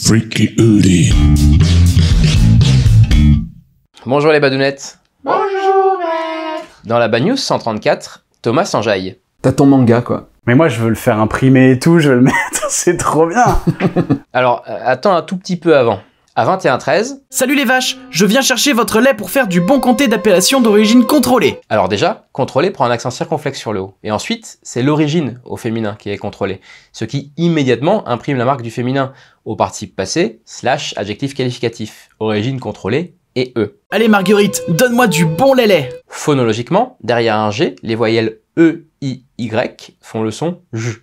Freaky Hoodie. Bonjour les badounettes. Bonjour maître. Dans la Bad News 134, Thomas s'enjaille. T'as ton manga, quoi. Mais moi, je veux le faire imprimer et tout, je veux le mettre, c'est trop bien. Alors, attends un tout petit peu avant. À 21h13, Salut les vaches, je viens chercher votre lait pour faire du bon comté d'appellation d'origine contrôlée. alors déjà, contrôlé prend un accent circonflexe sur le haut. Et ensuite, c'est l'origine au féminin qui est contrôlé. Ce qui immédiatement imprime la marque du féminin au participe passé, / adjectif qualificatif. Origine contrôlée et E. Allez Marguerite, donne-moi du bon lait. Phonologiquement, derrière un G, les voyelles E, I, Y font le son J.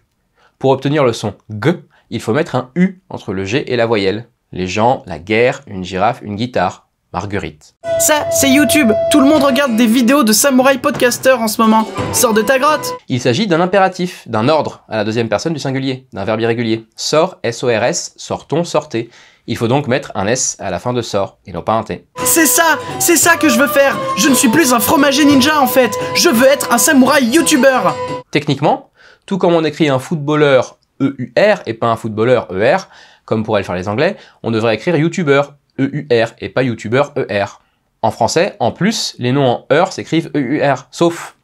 Pour obtenir le son G, il faut mettre un U entre le G et la voyelle. Les gens, la guerre, une girafe, une guitare. Marguerite. Ça, c'est YouTube. Tout le monde regarde des vidéos de samouraï podcasters en ce moment. Sors de ta grotte. Il s'agit d'un impératif, d'un ordre à la deuxième personne du singulier, d'un verbe irrégulier. Sors, S-O-R-S, sortons, sortez. Il faut donc mettre un S à la fin de sort, et non pas un T. C'est ça que je veux faire. Je ne suis plus un fromager ninja en fait. Je veux être un samouraï YouTuber. Techniquement, tout comme on écrit un footballeur E-U-R et pas un footballeur E-R, comme pourraient le faire les Anglais, on devrait écrire YouTuber E-U-R et pas YouTuber E-R. En français, en plus, les noms en heure s'écrivent E-U-R, sauf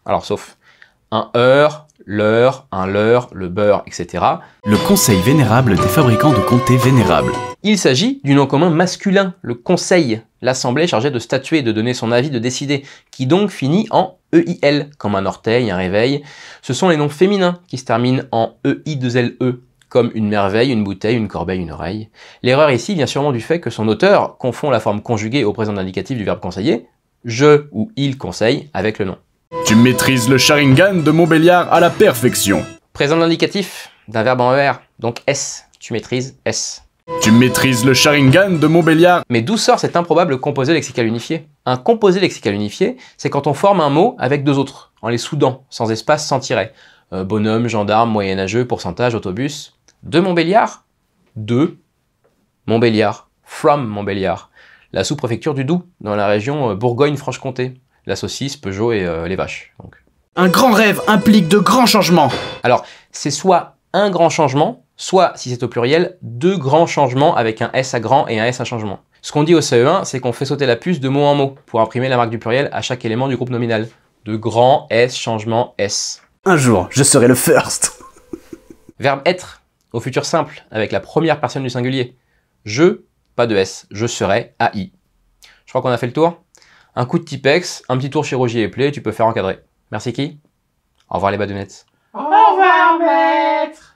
un heure, l'heure, un leurre, le beurre, etc. Le conseil vénérable des fabricants de comtés vénérables. Il s'agit du nom commun masculin, le conseil, l'assemblée chargée de statuer, de donner son avis, de décider, qui donc finit en EIL, comme un orteil, un réveil. Ce sont les noms féminins qui se terminent en EI2LE, comme une merveille, une bouteille, une corbeille, une oreille. L'erreur ici vient sûrement du fait que son auteur confond la forme conjuguée au présent indicatif du verbe conseiller, je ou il conseille, avec le nom. Tu maîtrises le Sharingan de Montbéliard à la perfection. Présent indicatif d'un verbe en ER, donc S, tu maîtrises S. Tu maîtrises le Sharingan de Montbéliard. Mais d'où sort cet improbable composé lexical unifié? Un composé lexical unifié, c'est quand on forme un mot avec deux autres, en les soudant, sans espace, sans tiret. Bonhomme, gendarme, moyenâgeux, pourcentage, autobus. De Montbéliard? De Montbéliard. From Montbéliard. La sous-préfecture du Doubs, dans la région Bourgogne-Franche-Comté. La saucisse, Peugeot et les vaches. Donc. Un grand rêve implique de grands changements. Alors, c'est soit un grand changement, soit, si c'est au pluriel, deux grands changements avec un S à grand et un S à changement. Ce qu'on dit au CE1, c'est qu'on fait sauter la puce de mot en mot pour imprimer la marque du pluriel à chaque élément du groupe nominal. De grand S, changement S. Un jour, je serai le first. Verbe être, au futur simple, avec la première personne du singulier. Je, pas de S, je serai AI. Je crois qu'on a fait le tour. Un coup de Tipex, un petit tour chez Rogier et Play, tu peux faire encadrer. Merci qui? Au revoir les badounettes. Au revoir maître.